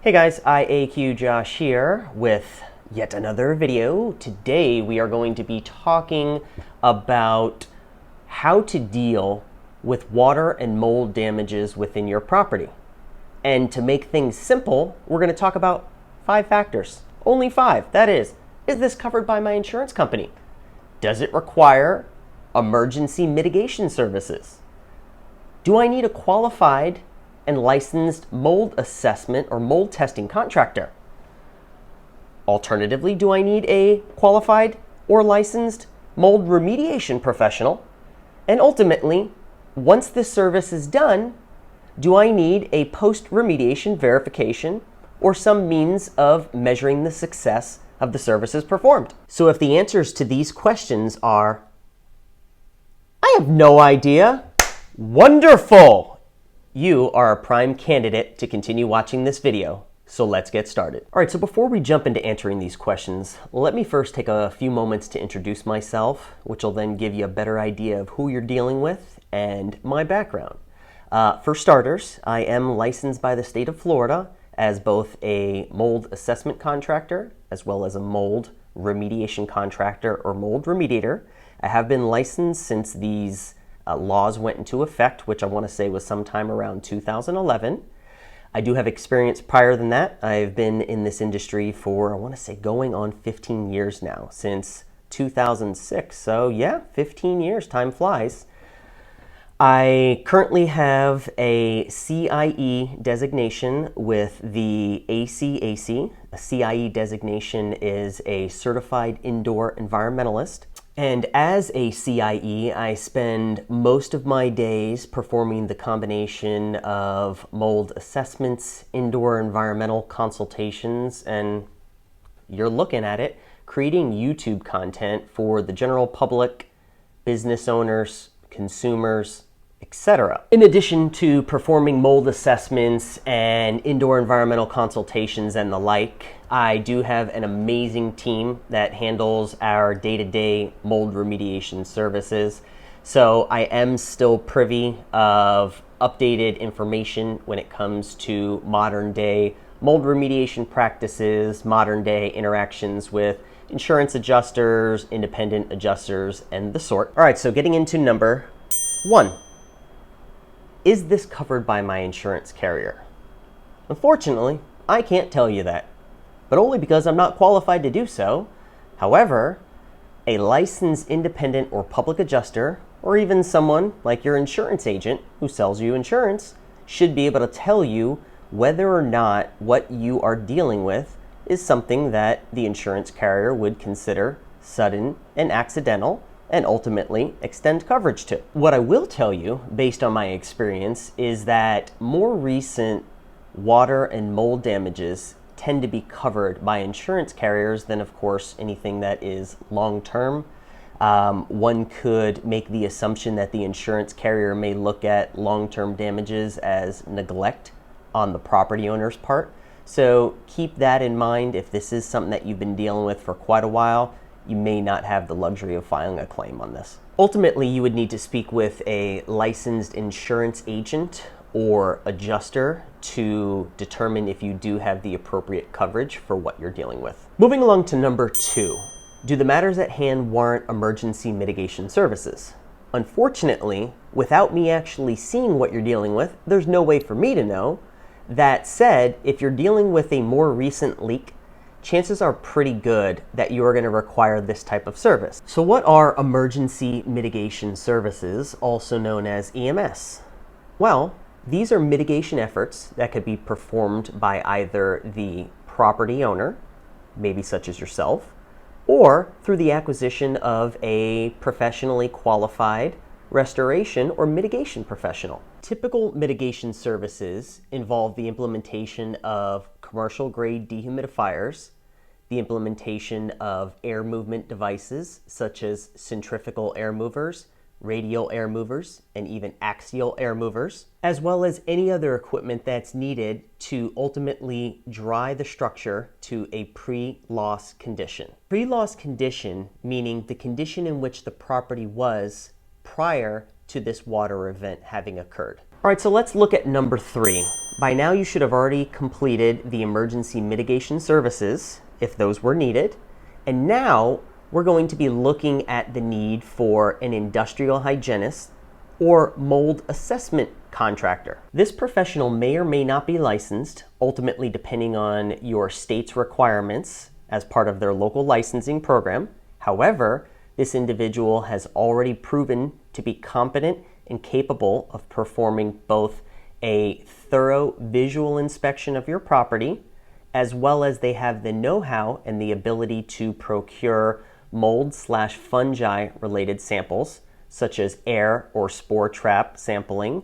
Hey guys, IAQ Josh here with yet another video. Today we are going to be talking about how to deal with water and mold damages within your property. And to make things simple, we're going to talk about 5 factors. Only 5. That is this covered by my insurance company? Does it require emergency mitigation services? Do I need a qualified and licensed mold assessment or mold testing contractor? Alternatively, do I need a qualified or licensed mold remediation professional? And ultimately, once this service is done, do I need a post-remediation verification or some means of measuring the success of the services performed? So if the answers to these questions are, I have no idea, wonderful! You are a prime candidate to continue watching this video, so let's get started. All right, so before we jump into answering these questions, let me first take a few moments to introduce myself, which will then give you a better idea of who you're dealing with and my background. For starters, I am licensed by the state of Florida as both a mold assessment contractor as well as a mold remediation contractor or mold remediator. I have been licensed since these laws went into effect, which I want to say was sometime around 2011. I do have experience prior than that. I've been in this industry for, I want to say, going on 15 years now, since 2006. So yeah, 15 years, time flies. I currently have a CIE designation with the ACAC. A CIE designation is a Certified Indoor Environmentalist. And as a CIE, I spend most of my days performing the combination of mold assessments, indoor environmental consultations, and you're looking at it, creating YouTube content for the general public, business owners, consumers, etc. In addition to performing mold assessments and indoor environmental consultations and the like, I do have an amazing team that handles our day-to-day mold remediation services. So I am still privy of updated information when it comes to modern day mold remediation practices, modern day interactions with insurance adjusters, independent adjusters, and the sort. All right, so getting into number 1. Is this covered by my insurance carrier? Unfortunately, I can't tell you that, but only because I'm not qualified to do so. However, a licensed independent or public adjuster, or even someone like your insurance agent who sells you insurance, should be able to tell you whether or not what you are dealing with is something that the insurance carrier would consider sudden and accidental, and ultimately extend coverage to. What I will tell you, based on my experience, is that more recent water and mold damages tend to be covered by insurance carriers than, of course, anything that is long-term. One could make the assumption that the insurance carrier may look at long-term damages as neglect on the property owner's part. So keep that in mind. If this is something that you've been dealing with for quite a while, you may not have the luxury of filing a claim on this. Ultimately, you would need to speak with a licensed insurance agent or adjuster to determine if you do have the appropriate coverage for what you're dealing with. Moving along to number 2, do the matters at hand warrant emergency mitigation services? Unfortunately, without me actually seeing what you're dealing with, there's no way for me to know. That said, if you're dealing with a more recent leak, chances are pretty good that you are going to require this type of service. So what are emergency mitigation services, also known as EMS? Well, these are mitigation efforts that could be performed by either the property owner, maybe such as yourself, or through the acquisition of a professionally qualified restoration or mitigation professional. Typical mitigation services involve the implementation of commercial-grade dehumidifiers, the implementation of air movement devices such as centrifugal air movers, radial air movers, and even axial air movers, as well as any other equipment that's needed to ultimately dry the structure to a pre-loss condition. Pre-loss condition meaning the condition in which the property was prior to this water event having occurred. All right, so let's look at number 3, By now you should have already completed the emergency mitigation services, if those were needed. And now we're going to be looking at the need for an industrial hygienist or mold assessment contractor. This professional may or may not be licensed, ultimately depending on your state's requirements as part of their local licensing program. However, this individual has already proven to be competent and capable of performing both a thorough visual inspection of your property, as well as they have the know-how and the ability to procure mold/fungi related samples, such as air or spore trap sampling,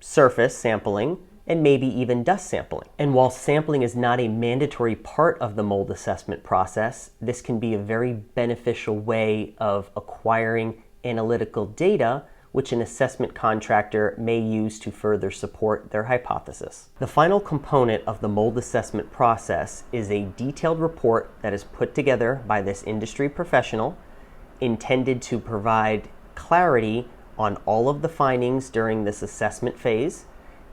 surface sampling, and maybe even dust sampling. And while sampling is not a mandatory part of the mold assessment process, this can be a very beneficial way of acquiring analytical data which an assessment contractor may use to further support their hypothesis. The final component of the mold assessment process is a detailed report that is put together by this industry professional, intended to provide clarity on all of the findings during this assessment phase,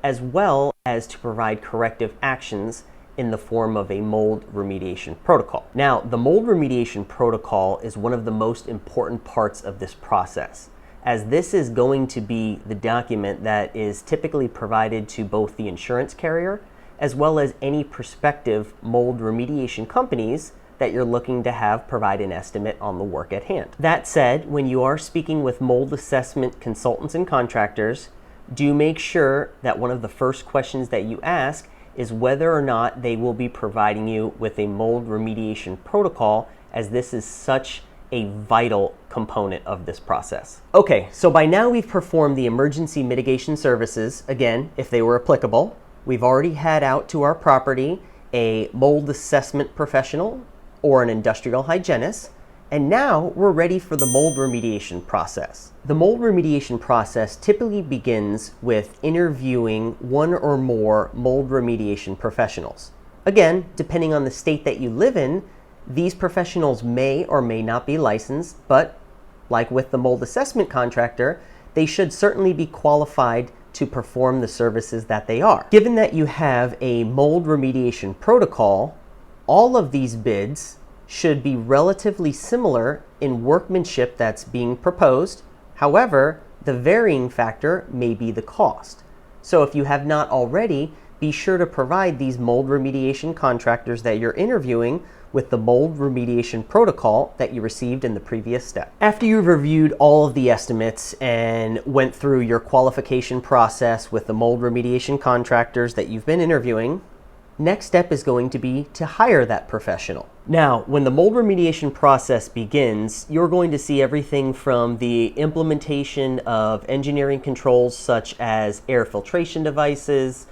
as well as to provide corrective actions in the form of a mold remediation protocol. Now, the mold remediation protocol is one of the most important parts of this process, as this is going to be the document that is typically provided to both the insurance carrier as well as any prospective mold remediation companies that you're looking to have provide an estimate on the work at hand. That said, when you are speaking with mold assessment consultants and contractors, do make sure that one of the first questions that you ask is whether or not they will be providing you with a mold remediation protocol, as this is such a vital component of this process. Okay, so by now we've performed the emergency mitigation services, again, if they were applicable. We've already had out to our property a mold assessment professional or an industrial hygienist, and now we're ready for the mold remediation process. The mold remediation process typically begins with interviewing one or more mold remediation professionals. Again, depending on the state that you live in, these professionals may or may not be licensed, but like with the mold assessment contractor, they should certainly be qualified to perform the services that they are. Given that you have a mold remediation protocol, all of these bids should be relatively similar in workmanship that's being proposed. However, the varying factor may be the cost. So if you have not already, be sure to provide these mold remediation contractors that you're interviewing with the mold remediation protocol that you received in the previous step. After you've reviewed all of the estimates and went through your qualification process with the mold remediation contractors that you've been interviewing, next step is going to be to hire that professional. Now, when the mold remediation process begins, you're going to see everything from the implementation of engineering controls such as air filtration devices,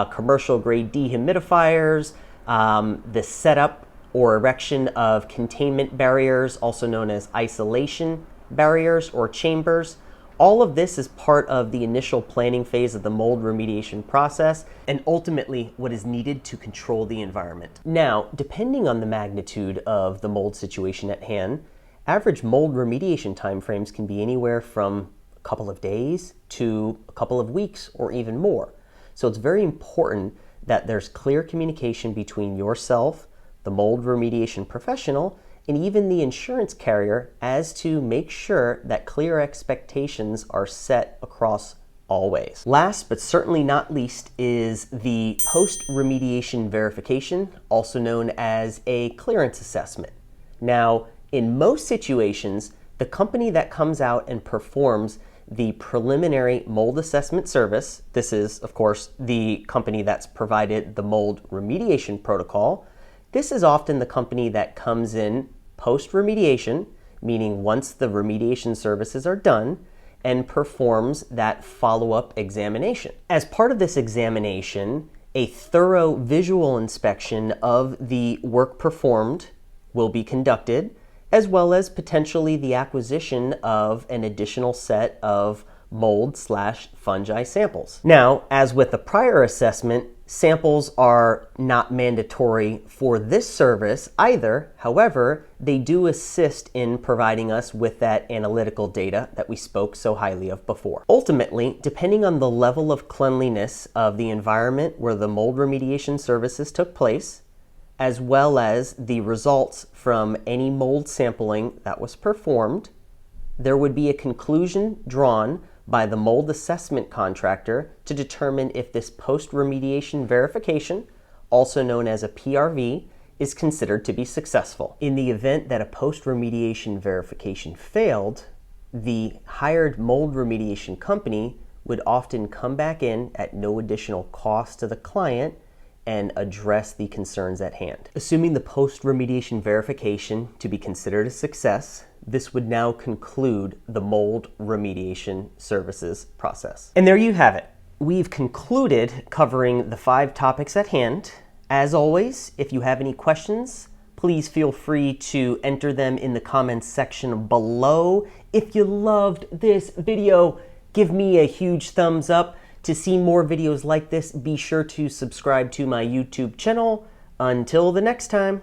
commercial grade dehumidifiers, the setup or erection of containment barriers, also known as isolation barriers or chambers. All of this is part of the initial planning phase of the mold remediation process, and ultimately what is needed to control the environment. Now, depending on the magnitude of the mold situation at hand, average mold remediation timeframes can be anywhere from a couple of days to a couple of weeks or even more. So it's very important that there's clear communication between yourself, the mold remediation professional, and even the insurance carrier as to make sure that clear expectations are set across all ways. Last but certainly not least is the post-remediation verification, also known as a clearance assessment. Now, in most situations, the company that comes out and performs the preliminary mold assessment service, this is, of course, the company that's provided the mold remediation protocol. This is often the company that comes in post-remediation, meaning once the remediation services are done, and performs that follow-up examination. As part of this examination, a thorough visual inspection of the work performed will be conducted, as well as potentially the acquisition of an additional set of mold/fungi samples. Now, as with the prior assessment, Samples are not mandatory for this service either. However, they do assist in providing us with that analytical data that we spoke so highly of before. Ultimately, depending on the level of cleanliness of the environment where the mold remediation services took place, as well as the results from any mold sampling that was performed, there would be a conclusion drawn by the mold assessment contractor to determine if this post-remediation verification, also known as a PRV, is considered to be successful. In the event that a post-remediation verification failed, the hired mold remediation company would often come back in at no additional cost to the client and address the concerns at hand. Assuming the post-remediation verification to be considered a success, this would now conclude the mold remediation services process. And there you have it. We've concluded covering the 5 topics at hand. As always, if you have any questions, please feel free to enter them in the comments section below. If you loved this video, give me a huge thumbs up. To see more videos like this, be sure to subscribe to my YouTube channel. Until the next time.